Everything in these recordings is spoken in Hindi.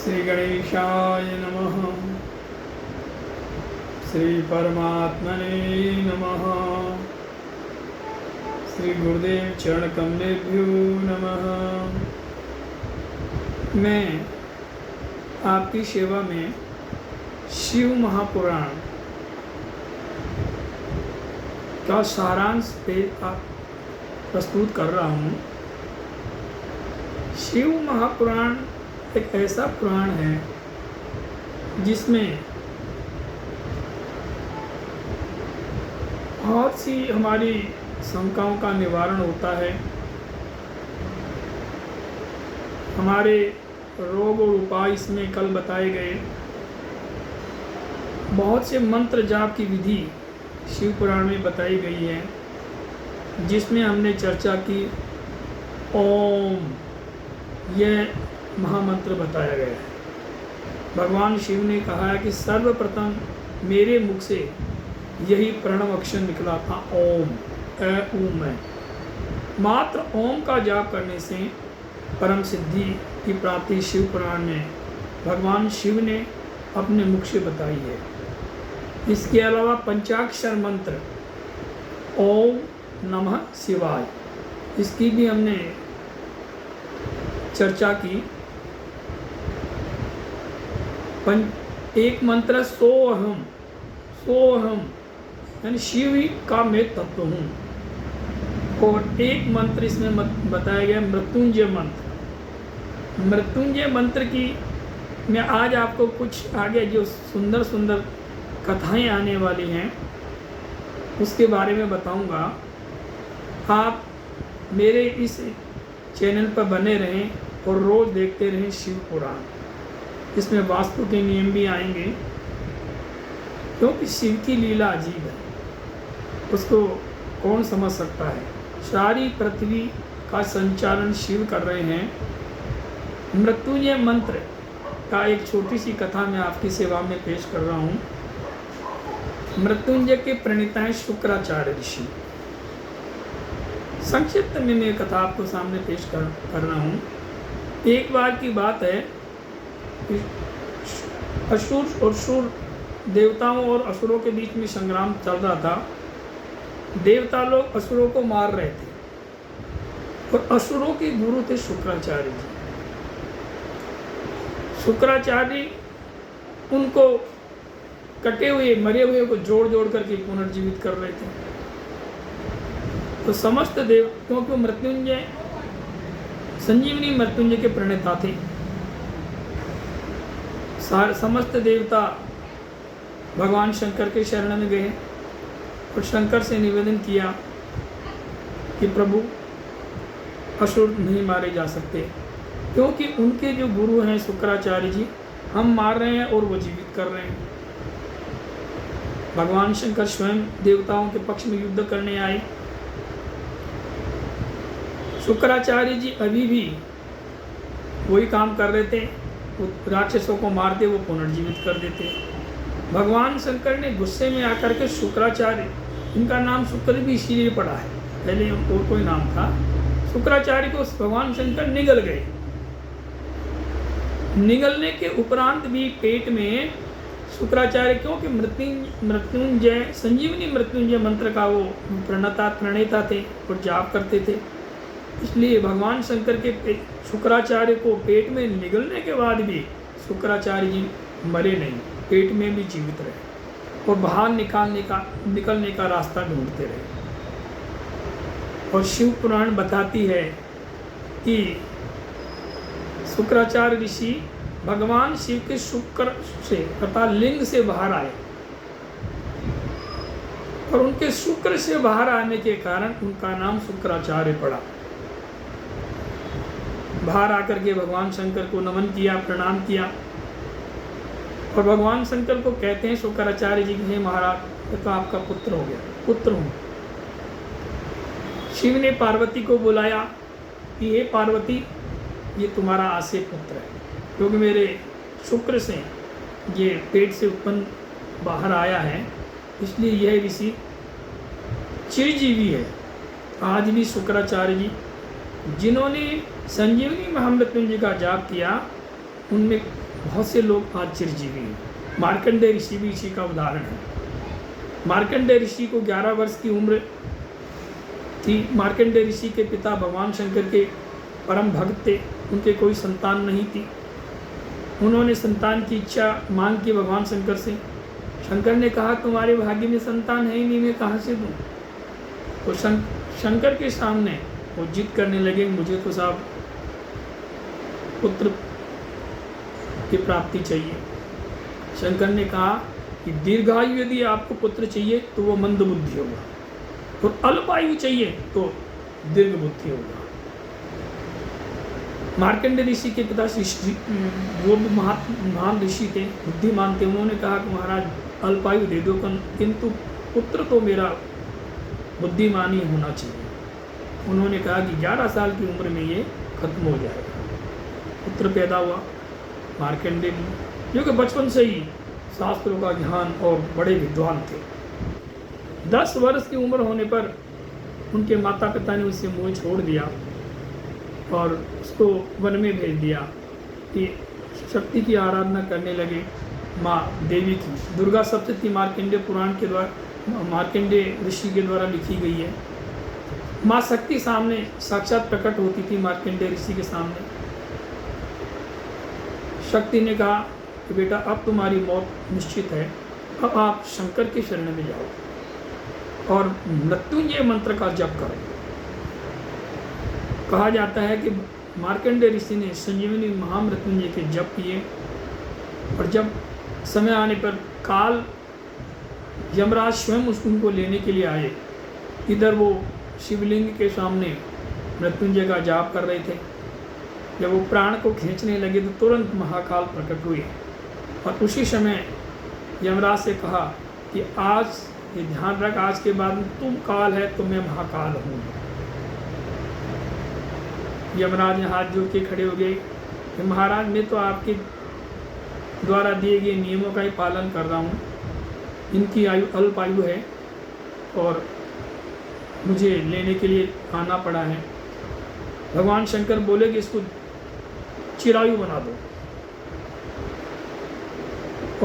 श्री गणेशाय नमः। श्री परमात्मने नमः। श्री गुरुदेव चरण कमलेभ्यो नमः। मैं आपकी सेवा में शिव महापुराण का सारांश प्रस्तुत कर रहा हूँ। शिव महापुराण एक ऐसा पुराण है जिसमें बहुत सी हमारी शंकाओं का निवारण होता है। हमारे रोग और उपाय इसमें कल बताए गए। बहुत से मंत्र जाप की विधि शिव पुराण में बताई गई है, जिसमें हमने चर्चा की ओम, यह महामंत्र बताया गया है। भगवान शिव ने कहा है कि सर्वप्रथम मेरे मुख से यही प्रणव अक्षर निकला था, ओम, ऊम है। मात्र ओम का जाप करने से परम सिद्धि की प्राप्ति शिव पुराण में भगवान शिव ने अपने मुख से बताई है। इसके अलावा पंचाक्षर मंत्र ओम नमः शिवाय, इसकी भी हमने चर्चा की। एक मंत्र सोहम, सोहम यानी शिव ही का मैं तत्व हूँ। और एक मंत्र इसमें बताया गया मृत्युंजय मंत्र। मृत्युंजय मंत्र की मैं आज आपको कुछ आगे जो सुंदर सुंदर कथाएं आने वाली हैं उसके बारे में बताऊंगा। आप मेरे इस चैनल पर बने रहें और रोज़ देखते रहें शिव पुराण। इसमें वास्तु के नियम भी आएंगे, क्योंकि शिव की लीला अजीब है, उसको कौन समझ सकता है। सारी पृथ्वी का संचालन शिव कर रहे हैं। मृत्युंजय मंत्र का एक छोटी सी कथा मैं आपकी सेवा में पेश कर रहा हूँ। मृत्युंजय के प्रणेता हैं शुक्राचार्य ऋषि। संक्षिप्त में मैं कथा आपको सामने पेश कर रहा हूँ। एक बार की बात है, असुर और सुर, देवताओं और असुरों के बीच में संग्राम चल रहा था। देवता लोग असुरों को मार रहे थे और असुरों के गुरु थे शुक्राचार्य जी। शुक्राचार्य उनको कटे हुए मरे हुए को जोड़ जोड़ करके पुनर्जीवित कर रहे थे। तो समस्त देव, क्योंकि मृत्युंजय संजीवनी मृत्युंजय के प्रणेता थे, समस्त देवता भगवान शंकर के शरण में गए और शंकर से निवेदन किया कि प्रभु असुर नहीं मारे जा सकते, क्योंकि उनके जो गुरु हैं शुक्राचार्य जी, हम मार रहे हैं और वो जीवित कर रहे हैं। भगवान शंकर स्वयं देवताओं के पक्ष में युद्ध करने आए। शुक्राचार्य जी अभी भी वही काम कर रहे थे, वो राक्षसों को मारते, वो पुनर्जीवित कर देते। भगवान शंकर ने गुस्से में आकर के शुक्राचार्य, इनका नाम शुक्र भी इसीलिए पड़ा है, पहले और कोई नाम था, शुक्राचार्य को भगवान शंकर निगल गए। निगलने के उपरांत भी पेट में शुक्राचार्य, क्योंकि मृत्युंजय संजीवनी मृत्युंजय मंत्र का वो प्रणेता थे और जाप करते थे, इसलिए भगवान शंकर के शुक्राचार्य को पेट में निगलने के बाद भी शुक्राचार्य जी मरे नहीं, पेट में भी जीवित रहे और बाहर निकलने का रास्ता ढूंढते रहे। और शिव पुराण बताती है कि शुक्राचार्य ऋषि भगवान शिव के शुक्र से अर्थात लिंग से बाहर आए और उनके शुक्र से बाहर आने के कारण उनका नाम शुक्राचार्य पड़ा। बाहर आकर के भगवान शंकर को नमन किया, प्रणाम किया और भगवान शंकर को कहते हैं शुक्राचार्य जी, हे महाराज, तो आपका पुत्र हो गया, पुत्र हूँ। शिव ने पार्वती को बुलाया कि हे पार्वती, ये तुम्हारा आसे पुत्र है, क्योंकि मेरे शुक्र से ये पेट से उत्पन्न बाहर आया है, इसलिए यह ऋषि चिरजीवी है। आज भी शुक्राचार्य जी जिन्होंने संजीवनी महामृत्युंजय का जाप किया, उनमें बहुत से लोग आज चिरजीवी हैं। मार्कंडेय ऋषि भी इसी का उदाहरण है। मार्कंडेय ऋषि को 11 वर्ष की उम्र थी। मार्कंडेय ऋषि के पिता भगवान शंकर के परम भक्त थे। उनके कोई संतान नहीं थी। उन्होंने संतान की इच्छा मांग की भगवान शंकर से। शंकर ने कहा तुम्हारे भाग्य में संतान है ही नहीं, मैं कहाँ से दूँ। तो शंकर के सामने वो जिद करने लगे, मुझे तो साहब पुत्र की प्राप्ति चाहिए। शंकर ने कहा कि दीर्घायु यदि आपको पुत्र चाहिए तो वो मंद बुद्धि होगा, और अल्पायु चाहिए तो दीर्घ बुद्धि होगा। मार्कंडेय ऋषि के पिता वो महान ऋषि थे, बुद्धिमान थे। उन्होंने कहा कि महाराज अल्पायु दे दो, किंतु पुत्र तो मेरा बुद्धिमान ही होना चाहिए। उन्होंने कहा कि 11 साल की उम्र में ये खत्म हो जाएगा। पुत्र पैदा हुआ मार्कंडेय जी, जो कि बचपन से ही शास्त्रों का ज्ञान और बड़े विद्वान थे। 10 वर्ष की उम्र होने पर उनके माता पिता ने उससे मोह छोड़ दिया और उसको वन में भेज दिया कि शक्ति की आराधना करने लगे। माँ देवी की दुर्गा सप्तशती मार्कंडेय पुराण के द्वारा, मार्कंडेय ऋषि के द्वारा लिखी गई है। माँ शक्ति सामने साक्षात प्रकट होती थी मार्कंडेय ऋषि के सामने। शक्ति ने कहा कि बेटा अब तुम्हारी मौत निश्चित है, अब आप शंकर के शरण में जाओ और मृत्युंजय मंत्र का जप करो। कहा जाता है कि मार्कंडेय ऋषि ने संजीवनी महामृत्युंजय के जप किए, और जब समय आने पर काल यमराज स्वयं उनको लेने के लिए आए। इधर वो शिवलिंग के सामने मृत्युंजय का जाप कर रहे थे। जब वो प्राण को खींचने लगे तो तुरंत महाकाल प्रकट हुए, और उसी समय यमराज से कहा कि आज ये ध्यान रख, आज के बाद तुम काल है तो मैं महाकाल हूँ। यमराज ने हाथ जोड़ के खड़े हो गए कि महाराज मैं तो आपके द्वारा दिए गए नियमों का ही पालन कर रहा हूँ। इनकी आयु अल्पायु है और मुझे लेने के लिए आना पड़ा है। भगवान शंकर बोले कि इसको चिरायु बना दो।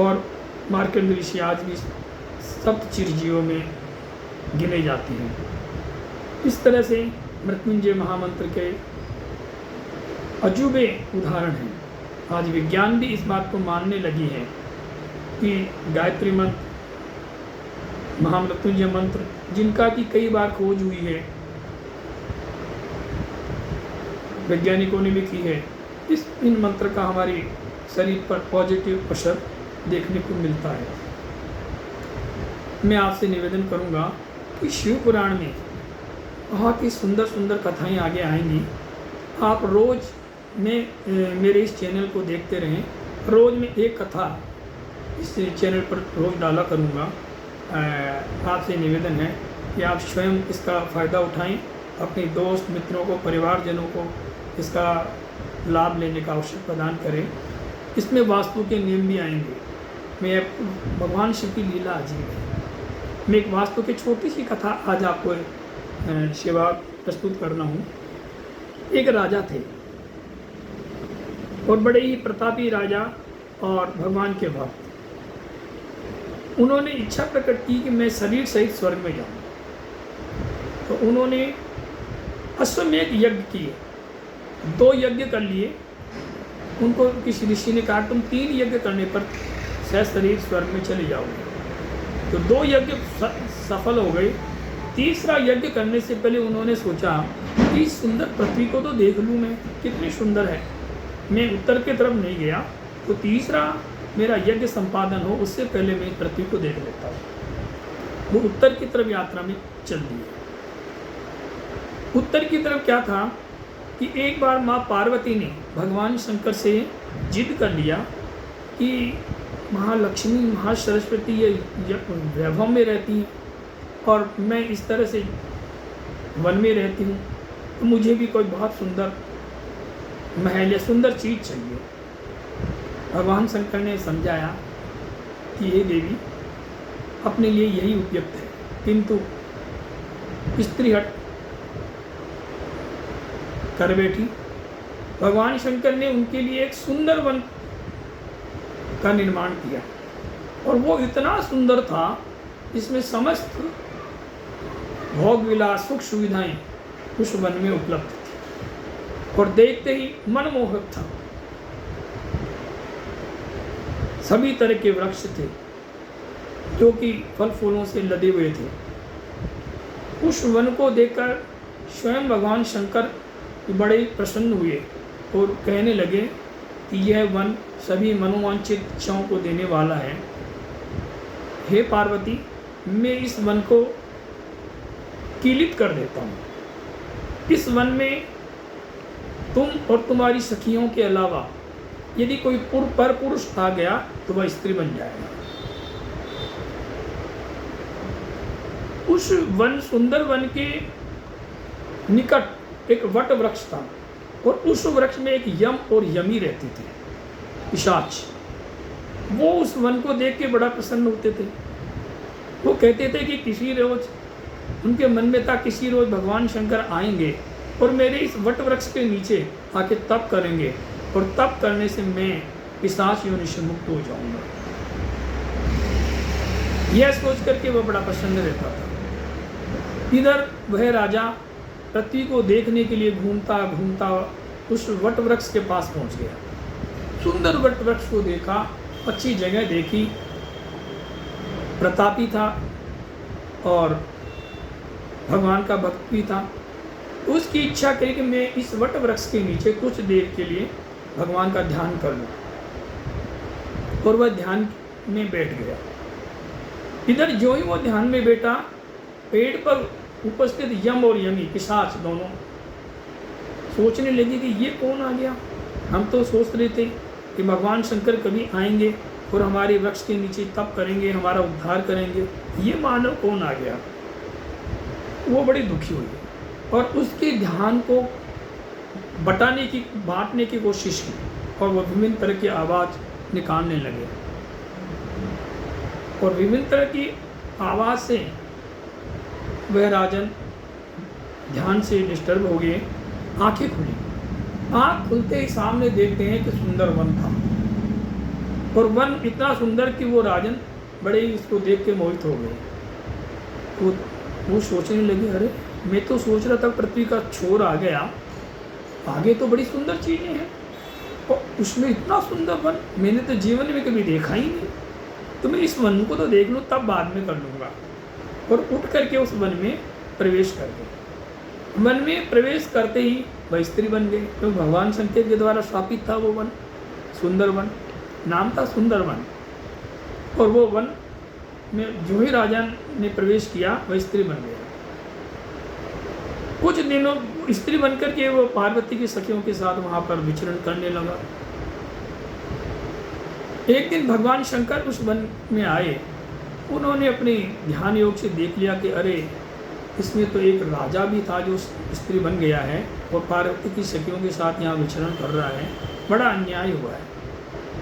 और मार्कंडेय ऋषि आज भी सप्त चिरजीवों में गिने जाते हैं। इस तरह से मृत्युंजय महामंत्र के अजूबे उदाहरण हैं। आज विज्ञान भी इस बात को मानने लगी है कि गायत्री मंत्र, महामृत्युंजय मंत्र, जिनका कि कई बार खोज हुई है, वैज्ञानिकों ने भी की है, इन मंत्र का हमारे शरीर पर पॉजिटिव असर देखने को मिलता है। मैं आपसे निवेदन करूंगा कि शिव पुराण में बहुत ही सुंदर सुंदर कथाएं आगे आएंगी। आप रोज़ में मेरे इस चैनल को देखते रहें। रोज़ में एक कथा इस चैनल पर रोज़ डाला करूंगा। आपसे निवेदन है कि आप स्वयं इसका फ़ायदा उठाएं, अपने दोस्त मित्रों को, परिवारजनों को इसका लाभ लेने का अवसर प्रदान करें। इसमें वास्तु के नियम भी आएंगे। मैं भगवान शिव की लीला अजीब है। मैं एक वास्तु की छोटी सी कथा आज आपको सेवा प्रस्तुत करना हूँ। एक राजा थे और बड़े ही प्रतापी राजा और भगवान के भक्त। उन्होंने इच्छा प्रकट की कि मैं शरीर सहित स्वर्ग में जाऊँ। तो उन्होंने अश्वमेध यज्ञ किए, 2 यज्ञ कर लिए। उनको किसी ऋषि ने कहा तुम 3 यज्ञ करने पर शरीर स्वर्ग में चले जाओगे। तो 2 यज्ञ सफल हो गए। तीसरा यज्ञ करने से पहले उन्होंने सोचा कि सुंदर पृथ्वी को तो देख लूँ मैं, कितनी सुंदर है। मैं उत्तर की तरफ नहीं गया, तो तीसरा मेरा यज्ञ संपादन हो उससे पहले मैं पृथ्वी को देख लेता हूँ। वो उत्तर की तरफ यात्रा में चल दिए। उत्तर की तरफ क्या था कि एक बार माँ पार्वती ने भगवान शंकर से जिद कर लिया कि महालक्ष्मी, महासरस्वती ये वैभव में रहती हैं और मैं इस तरह से वन में रहती हूँ, तो मुझे भी कोई बहुत सुंदर महल या सुंदर चीज़ चाहिए। भगवान शंकर ने समझाया कि ये देवी अपने लिए यही उपयुक्त है, किंतु स्त्री हट कर बैठी भगवान शंकर ने उनके लिए एक सुंदर वन का निर्माण किया और वो इतना सुंदर था जिसमें समस्त भोग विलास सुख सुविधाएं उस वन में उपलब्ध थी और देखते ही मनमोहक था। सभी तरह के वृक्ष थे जो कि फल फूलों से लदे हुए थे। उस वन को देखकर स्वयं भगवान शंकर बड़े प्रसन्न हुए और कहने लगे कि यह वन सभी मनोवांछित इच्छाओं को देने वाला है। हे पार्वती, मैं इस वन को कीलित कर देता हूँ। इस वन में तुम और तुम्हारी सखियों के अलावा यदि कोई पर पुरुष आ गया तो वह स्त्री बन जाएगा। उस वन सुंदर वन के निकट एक वट वृक्ष था और उस वृक्ष में एक यम और यमी रहते थे, पिशाच। वो उस वन को देख के बड़ा प्रसन्न होते थे। वो कहते थे कि किसी रोज, उनके मन में था किसी रोज भगवान शंकर आएंगे और मेरे इस वट वृक्ष के नीचे आके तप करेंगे और तप करने से मैं पिशाच योनि से मुक्त हो जाऊंगा। यह सोच करके वह बड़ा प्रसन्न रहता था। इधर वह राजा पृथ्वी को देखने के लिए घूमता घूमता उस वट वृक्ष के पास पहुंच गया। सुंदर वट वृक्ष को देखा, अच्छी जगह देखी, प्रतापी था और भगवान का भक्त भी था। उसकी इच्छा करी कि मैं इस वट वृक्ष के नीचे कुछ देर के लिए भगवान का ध्यान कर लूं और वह ध्यान में बैठ गया। इधर जो ही वो ध्यान में बैठा, पेड़ पर उपस्थित यम और यमी पिशाच दोनों सोचने लगे कि ये कौन आ गया। हम तो सोच रहे थे कि भगवान शंकर कभी आएंगे और हमारे वृक्ष के नीचे तप करेंगे, हमारा उद्धार करेंगे, ये मानव कौन आ गया। वो बड़ी दुखी हुई और उसके ध्यान को बांटने की कोशिश की और वो विभिन्न तरह की आवाज़ निकालने लगे और विभिन्न तरह की आवाज़ से वह राजन ध्यान से डिस्टर्ब हो गए। आंखें खुली, आँख खुलते ही सामने देखते हैं कि सुंदर वन था और वन इतना सुंदर कि वो राजन बड़े इसको देख के मोहित हो गए। वो सोचने लगे, अरे मैं तो सोच रहा था पृथ्वी का छोर आ गया, आगे तो बड़ी सुंदर चीज़ें हैं और उसमें इतना सुंदर वन मैंने तो जीवन में कभी देखा ही नहीं। तो मैं इस वन को तो देख लूँ, तब बाद में कर लूँगा। और उठ करके उस वन में प्रवेश कर गए। वन में प्रवेश करते ही वह स्त्री बन गई, क्योंकि भगवान शंकर के द्वारा स्थापित था वो वन, सुंदर वन, नाम था सुंदर वन। और वो वन में जो ही राजा ने प्रवेश किया वह स्त्री बन गया। कुछ दिनों स्त्री बनकर के वो पार्वती की सखियों के साथ वहाँ पर विचरण करने लगा। एक दिन भगवान शंकर उस वन में आए। उन्होंने अपने ध्यान योग से देख लिया कि अरे इसमें तो एक राजा भी था जो स्त्री बन गया है और पार्वती की सखियों के साथ यहाँ विचरण कर रहा है, बड़ा अन्याय हुआ है।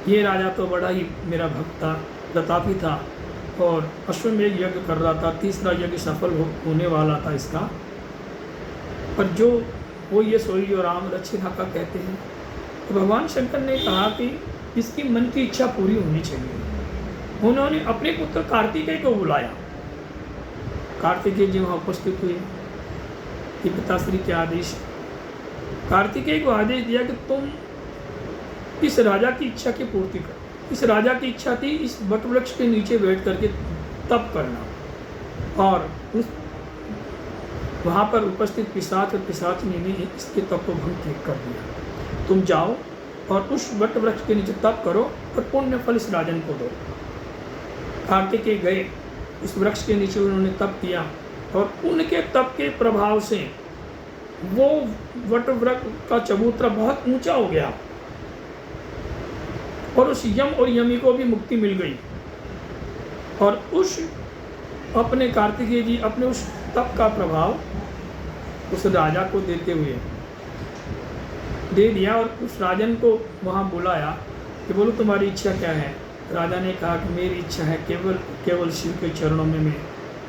ये राजा तो बड़ा ही मेरा भक्त था, प्रतापी था और अश्वमेध यज्ञ कर रहा था, तीसरा यज्ञ सफल होने वाला था इसका। पर जो वो ये सोई जो राम रक्षिता का कहते हैं, तो भगवान शंकर ने कहा कि इसकी मन की इच्छा पूरी होनी चाहिए। उन्होंने अपने पुत्र कार्तिकेय को बुलाया। कार्तिकेय जी वहाँ उपस्थित हुए कि पिताश्री के आदेश। कार्तिकेय को आदेश दिया कि तुम इस राजा की इच्छा की पूर्ति करो। इस राजा की इच्छा थी इस वट वृक्ष के नीचे बैठ करके तप करना और उस वहाँ पर उपस्थित पिशाच और पिशाचिनी ने इसके तप को भंग कर दिया। तुम जाओ और उस वट वृक्ष के नीचे तप करो और पुण्य फल इस राजन को दो। कार्तिकेय गए, उस वृक्ष के नीचे उन्होंने तप किया और उनके तप के प्रभाव से वो वट वृक्ष का चबूतरा बहुत ऊंचा हो गया और उस यम और यमी को भी मुक्ति मिल गई। और उस अपने कार्तिकेय जी अपने उस तप का प्रभाव उस राजा को देते हुए दे दिया और उस राजन को वहाँ बुलाया कि बोलो तुम्हारी इच्छा क्या है। राजा ने कहा कि मेरी इच्छा है केवल शिव के चरणों में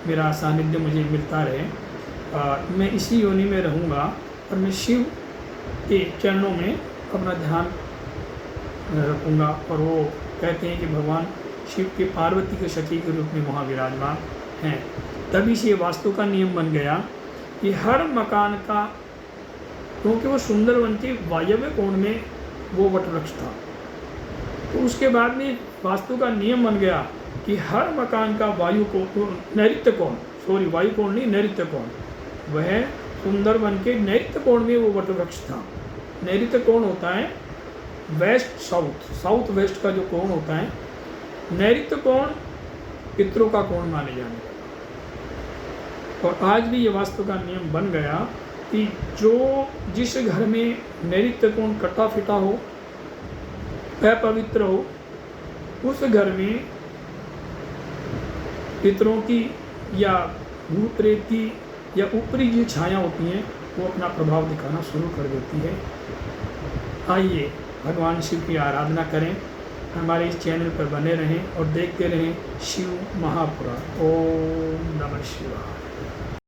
मेरा सानिध्य मुझे मिलता रहे। मैं इसी योनि में रहूँगा और मैं शिव के चरणों में अपना ध्यान रखूँगा। और वो कहते हैं कि भगवान शिव के पार्वती के सखी के रूप में वहाँ विराजमान हैं। तभी से ये वास्तु का नियम बन गया कि हर मकान का, क्योंकि वो सुंदरवन के वायव्य कोण में वो वटवृक्ष था, तो उसके बाद में वास्तु का नियम बन गया कि हर मकान का नैऋत्य कोण, वह सुंदरवन के नैऋत्य कोण में वो वटवृक्ष था। नैऋत्य कोण होता है वेस्ट साउथ वेस्ट का जो कोण होता है, नैऋत्य कोण पितरों का कोण माने जाने लगा। और आज भी ये वास्तु का नियम बन गया कि जिस घर में नैऋत्य कोण कटा फिटा हो, अपवित्र हो, उस घर में पितरों की या भूत प्रेत की या ऊपरी जो छाया होती हैं वो अपना प्रभाव दिखाना शुरू कर देती है। आइए भगवान शिव की आराधना करें, हमारे इस चैनल पर बने रहें और देखते रहें शिव महापुराण। ओम नमः शिवाय।